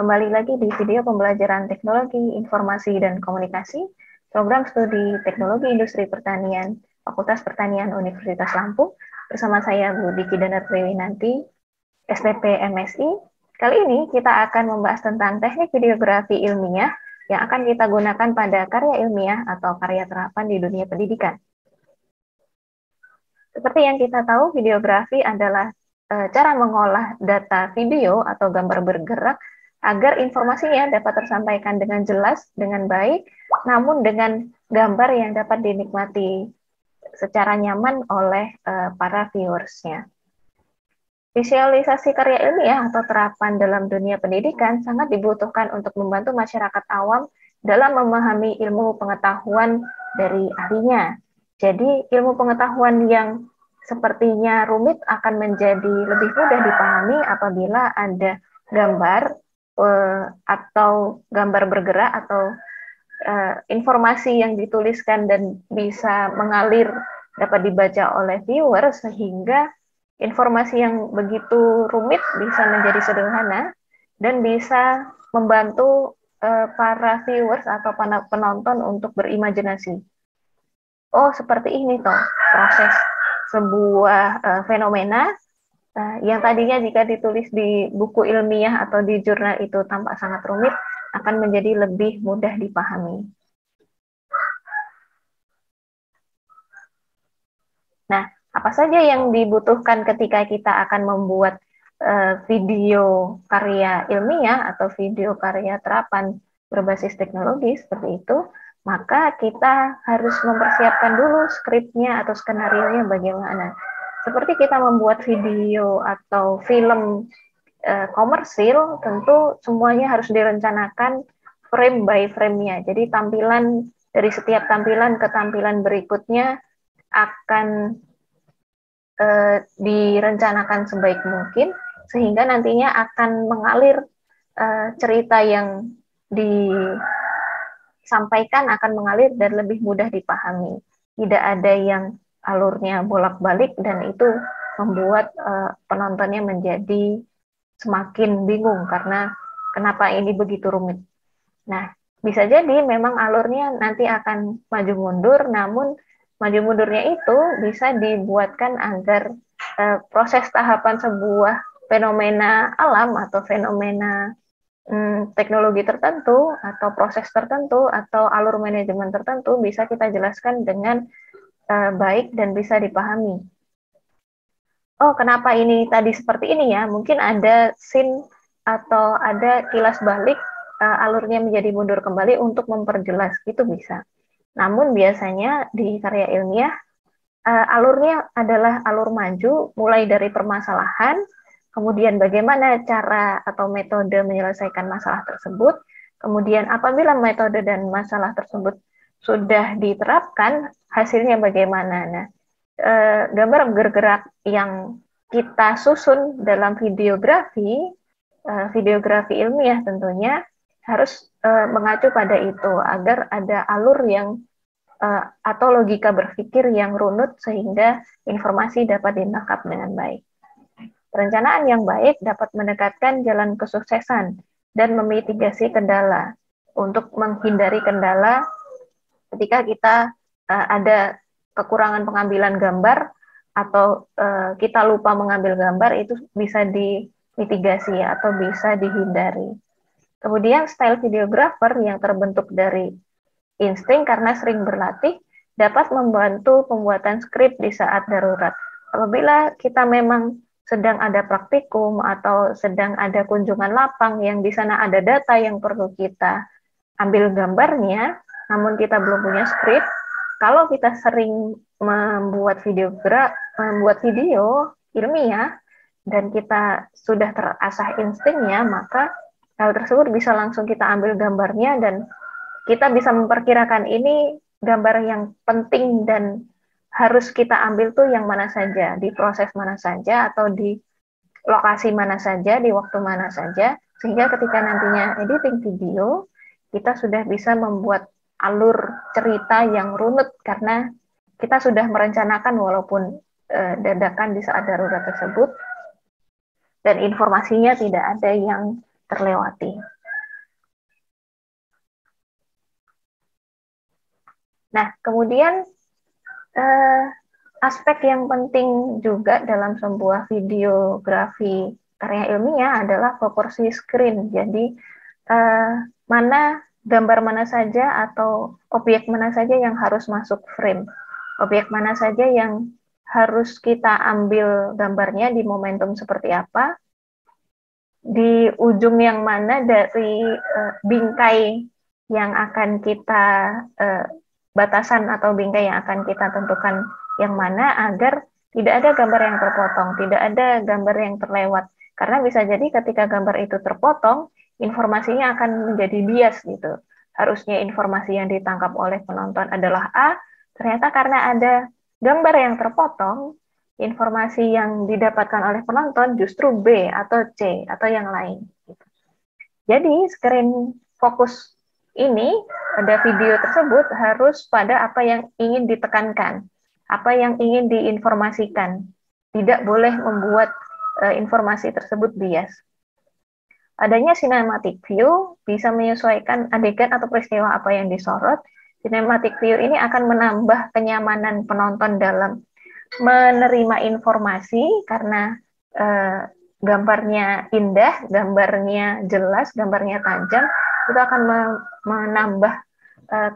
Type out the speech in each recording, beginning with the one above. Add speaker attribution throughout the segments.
Speaker 1: Kembali lagi di video pembelajaran teknologi, informasi, dan komunikasi, program studi teknologi industri pertanian, Fakultas Pertanian Universitas Lampung, bersama saya Bu Diki Danar Triwinanti, STP MSI. Kali ini kita akan membahas tentang teknik videografi ilmiah yang akan kita gunakan pada karya ilmiah atau karya terapan di dunia pendidikan. Seperti yang kita tahu, videografi adalah cara mengolah data video atau gambar bergerak agar informasinya dapat tersampaikan dengan jelas, dengan baik, namun dengan gambar yang dapat dinikmati secara nyaman oleh para viewersnya. Visualisasi karya ilmiah atau terapan dalam dunia pendidikan sangat dibutuhkan untuk membantu masyarakat awam dalam memahami ilmu pengetahuan dari ahlinya. Jadi, ilmu pengetahuan yang sepertinya rumit akan menjadi lebih mudah dipahami apabila ada gambar atau gambar bergerak atau informasi yang dituliskan dan bisa mengalir dapat dibaca oleh viewer sehingga informasi yang begitu rumit bisa menjadi sederhana dan bisa membantu para viewers atau para penonton untuk berimajinasi. Oh, seperti ini toh proses sebuah fenomena yang tadinya jika ditulis di buku ilmiah atau di jurnal itu tampak sangat rumit, akan menjadi lebih mudah dipahami. Nah, apa saja yang dibutuhkan ketika kita akan membuat video karya ilmiah atau video karya terapan berbasis teknologi seperti itu? Maka kita harus mempersiapkan dulu skripnya atau skenario-nya bagaimana. Seperti kita membuat video atau film komersil, tentu semuanya harus direncanakan frame by frame-nya. Jadi tampilan dari setiap tampilan ke tampilan berikutnya akan direncanakan sebaik mungkin, sehingga nantinya akan mengalir cerita yang disampaikan akan mengalir dan lebih mudah dipahami. Tidak ada yang alurnya bolak-balik dan itu membuat penontonnya menjadi semakin bingung karena kenapa ini begitu rumit. Nah, bisa jadi memang alurnya nanti akan maju mundur, namun maju mundurnya itu bisa dibuatkan agar proses tahapan sebuah fenomena alam atau fenomena teknologi tertentu atau proses tertentu atau alur manajemen tertentu bisa kita jelaskan dengan baik dan bisa dipahami. Oh, kenapa ini tadi seperti ini ya? Mungkin ada scene atau ada kilas balik alurnya menjadi mundur kembali untuk memperjelas, itu bisa. Namun biasanya di karya ilmiah alurnya adalah alur maju, mulai dari permasalahan, kemudian bagaimana cara atau metode menyelesaikan masalah tersebut, kemudian apabila metode dan masalah tersebut sudah diterapkan, hasilnya bagaimana. Nah, gambar bergerak yang kita susun dalam videografi ilmiah tentunya harus mengacu pada itu agar ada alur yang atau logika berpikir yang runut sehingga informasi dapat ditangkap dengan baik. Perencanaan yang baik dapat mendekatkan jalan kesuksesan dan memitigasi kendala. Untuk menghindari kendala ketika kita ada kekurangan pengambilan gambar atau kita lupa mengambil gambar, itu bisa dimitigasi atau bisa dihindari. Kemudian style videographer yang terbentuk dari insting karena sering berlatih dapat membantu pembuatan skrip di saat darurat. Apabila kita memang sedang ada praktikum atau sedang ada kunjungan lapang yang di sana ada data yang perlu kita ambil gambarnya, namun kita belum punya skrip, kalau kita sering membuat video ilmiah dan kita sudah terasah instingnya, maka hal tersebut bisa langsung kita ambil gambarnya dan kita bisa memperkirakan ini gambar yang penting dan harus kita ambil tuh yang mana saja, di proses mana saja, atau di lokasi mana saja, di waktu mana saja, sehingga ketika nantinya editing video, kita sudah bisa membuat alur cerita yang runut karena kita sudah merencanakan walaupun dadakan di saat darurat tersebut dan informasinya tidak ada yang terlewati. Nah, kemudian aspek yang penting juga dalam sebuah videografi karya ilmiah adalah proporsi screen. Jadi, mana gambar mana saja atau objek mana saja yang harus masuk frame. Objek mana saja yang harus kita ambil gambarnya di momentum seperti apa, di ujung yang mana dari bingkai yang akan kita batasan atau bingkai yang akan kita tentukan yang mana agar tidak ada gambar yang terpotong, tidak ada gambar yang terlewat. Karena bisa jadi ketika gambar itu terpotong, informasinya akan menjadi bias gitu. Harusnya informasi yang ditangkap oleh penonton adalah A, ternyata karena ada gambar yang terpotong, informasi yang didapatkan oleh penonton justru B atau C atau yang lain. Jadi screen fokus ini pada video tersebut harus pada apa yang ingin ditekankan, apa yang ingin diinformasikan. Tidak boleh membuat informasi tersebut bias. Adanya cinematic view bisa menyesuaikan adegan atau peristiwa apa yang disorot. Cinematic view ini akan menambah kenyamanan penonton dalam menerima informasi karena gambarnya indah, gambarnya jelas, gambarnya tajam, itu akan menambah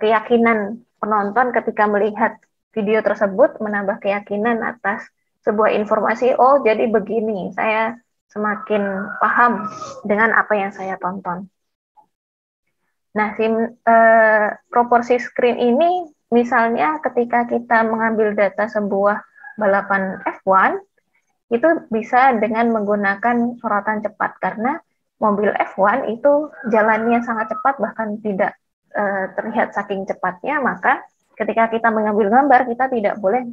Speaker 1: keyakinan penonton ketika melihat video tersebut, menambah keyakinan atas sebuah informasi, oh jadi begini, saya semakin paham dengan apa yang saya tonton. Nah, proporsi screen ini misalnya ketika kita mengambil data sebuah balapan F1, itu bisa dengan menggunakan sorotan cepat karena mobil F1 itu jalannya sangat cepat bahkan tidak terlihat saking cepatnya, maka ketika kita mengambil gambar kita tidak boleh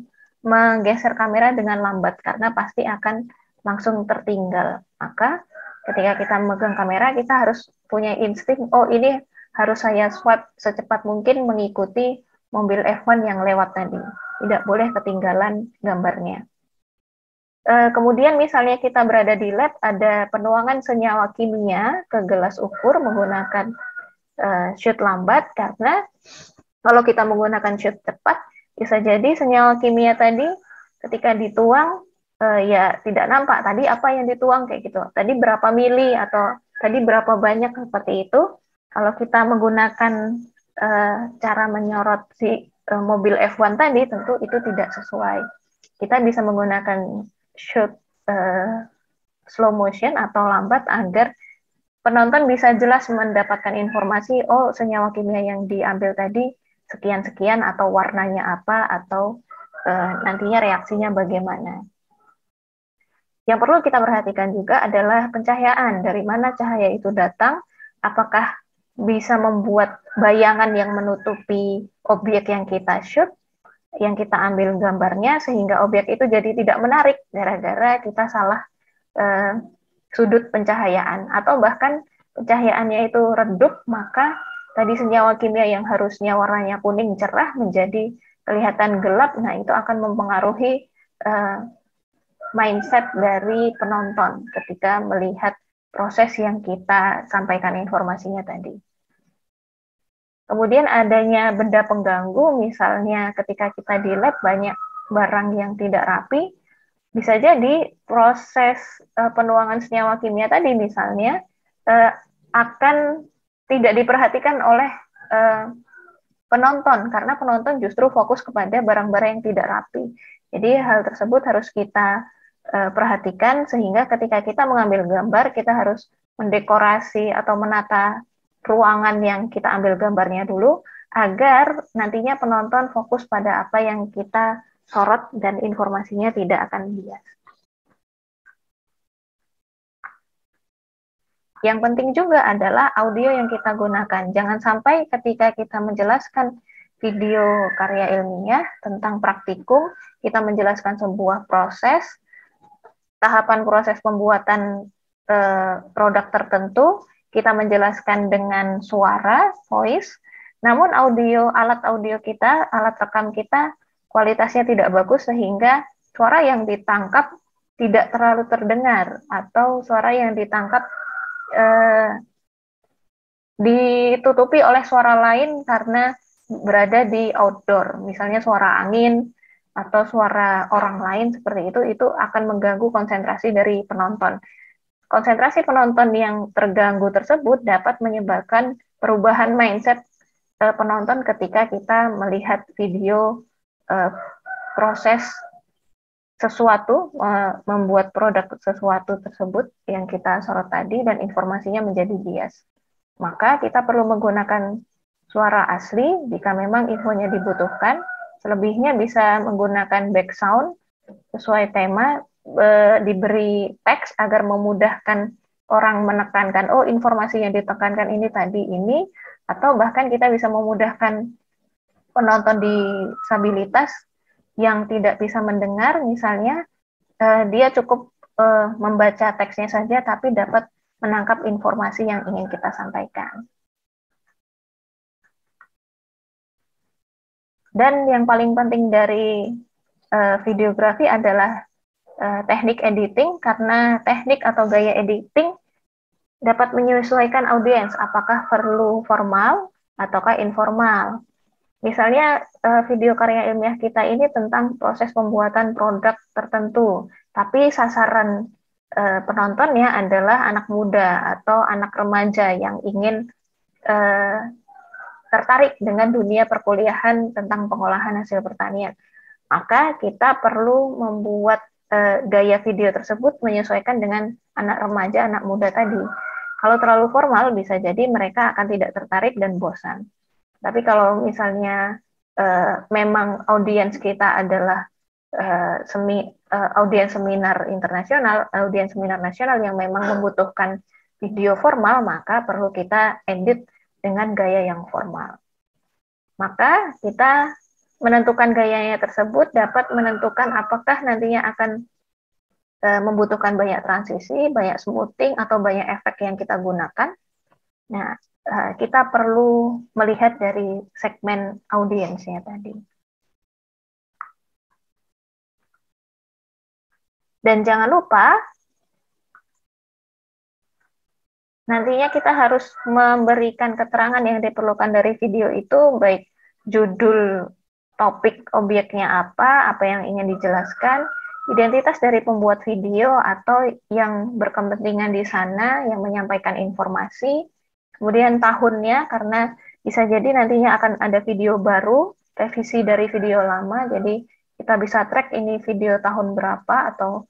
Speaker 1: menggeser kamera dengan lambat karena pasti akan langsung tertinggal. Maka ketika kita memegang kamera kita harus punya insting, oh ini harus saya swipe secepat mungkin mengikuti mobil F1 yang lewat tadi. Tidak boleh ketinggalan gambarnya. Kemudian misalnya kita berada di lab, ada penuangan senyawa kimia ke gelas ukur menggunakan shoot lambat, karena kalau kita menggunakan shoot cepat, bisa jadi senyawa kimia tadi ketika dituang, ya tidak nampak tadi apa yang dituang kayak gitu. Tadi berapa mili atau tadi berapa banyak seperti itu. Kalau kita menggunakan cara menyorot si mobil F1 tadi, tentu itu tidak sesuai. Kita bisa menggunakan shoot slow motion atau lambat agar penonton bisa jelas mendapatkan informasi, oh senyawa kimia yang diambil tadi sekian-sekian atau warnanya apa atau nantinya reaksinya bagaimana. Yang perlu kita perhatikan juga adalah pencahayaan, dari mana cahaya itu datang, apakah bisa membuat bayangan yang menutupi objek yang kita shoot, yang kita ambil gambarnya, sehingga objek itu jadi tidak menarik gara-gara kita salah sudut pencahayaan, atau bahkan pencahayaannya itu redup, maka tadi senyawa kimia yang harusnya warnanya kuning cerah menjadi kelihatan gelap. Nah, itu akan mempengaruhi mindset dari penonton ketika melihat proses yang kita sampaikan informasinya tadi. Kemudian adanya benda pengganggu, misalnya ketika kita di lab banyak barang yang tidak rapi, bisa jadi proses penuangan senyawa kimia tadi misalnya akan tidak diperhatikan oleh penonton, karena penonton justru fokus kepada barang-barang yang tidak rapi. Jadi hal tersebut harus kita perhatikan, sehingga ketika kita mengambil gambar, kita harus mendekorasi atau menata ruangan yang kita ambil gambarnya dulu, agar nantinya penonton fokus pada apa yang kita sorot dan informasinya tidak akan bias. Yang penting juga adalah audio yang kita gunakan. Jangan sampai ketika kita menjelaskan video karya ilmiah tentang praktikum, kita menjelaskan sebuah proses, tahapan proses pembuatan produk tertentu, kita menjelaskan dengan suara, voice, namun alat audio kita, alat rekam kita, kualitasnya tidak bagus sehingga suara yang ditangkap tidak terlalu terdengar, atau suara yang ditangkap ditutupi oleh suara lain karena berada di outdoor, misalnya suara angin atau suara orang lain seperti itu akan mengganggu konsentrasi dari penonton. Konsentrasi penonton yang terganggu tersebut dapat menyebabkan perubahan mindset penonton ketika kita melihat video proses sesuatu, membuat produk sesuatu tersebut yang kita sorot tadi dan informasinya menjadi bias. Maka kita perlu menggunakan suara asli jika memang infonya dibutuhkan. Selebihnya bisa menggunakan background sesuai tema, diberi teks agar memudahkan orang menekankan, oh informasi yang ditekankan ini tadi ini, atau bahkan kita bisa memudahkan penonton disabilitas yang tidak bisa mendengar, misalnya dia cukup membaca teksnya saja tapi dapat menangkap informasi yang ingin kita sampaikan. Dan yang paling penting dari videografi adalah teknik editing, karena teknik atau gaya editing dapat menyesuaikan audiens, apakah perlu formal ataukah informal. Misalnya video karya ilmiah kita ini tentang proses pembuatan produk tertentu, tapi sasaran penontonnya adalah anak muda atau anak remaja yang ingin tertarik dengan dunia perkuliahan tentang pengolahan hasil pertanian. Maka kita perlu membuat gaya video tersebut menyesuaikan dengan anak remaja, anak muda tadi. Kalau terlalu formal bisa jadi mereka akan tidak tertarik dan bosan. Tapi kalau misalnya memang audiens kita adalah audiens seminar internasional, audiens seminar nasional yang memang membutuhkan video formal, maka perlu kita edit dengan gaya yang formal. Maka kita menentukan gayanya tersebut dapat menentukan apakah nantinya akan membutuhkan banyak transisi, banyak smoothing, atau banyak efek yang kita gunakan. Nah, kita perlu melihat dari segmen audiensnya tadi. Dan jangan lupa, nantinya kita harus memberikan keterangan yang diperlukan dari video itu, baik judul, topik, objeknya apa yang ingin dijelaskan, identitas dari pembuat video atau yang berkepentingan di sana yang menyampaikan informasi, kemudian tahunnya, karena bisa jadi nantinya akan ada video baru, revisi dari video lama, jadi kita bisa track ini video tahun berapa atau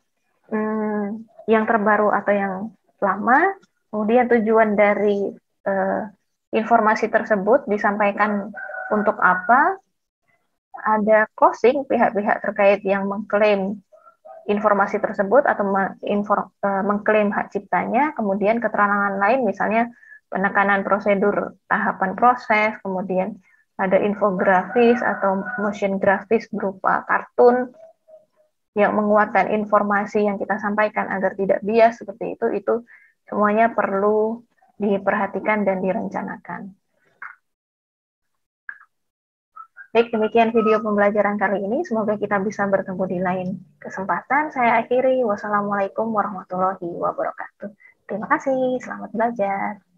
Speaker 1: yang terbaru atau yang lama, kemudian tujuan dari informasi tersebut disampaikan untuk apa, ada closing pihak-pihak terkait yang mengklaim informasi tersebut atau mengklaim hak ciptanya, kemudian keterangan lain misalnya penekanan prosedur tahapan proses, kemudian ada infografis atau motion grafis berupa kartun yang menguatkan informasi yang kita sampaikan agar tidak bias seperti itu semuanya perlu diperhatikan dan direncanakan. Baik, demikian video pembelajaran kali ini. Semoga kita bisa bertemu di lain kesempatan. Saya akhiri. Wassalamualaikum warahmatullahi wabarakatuh. Terima kasih. Selamat belajar.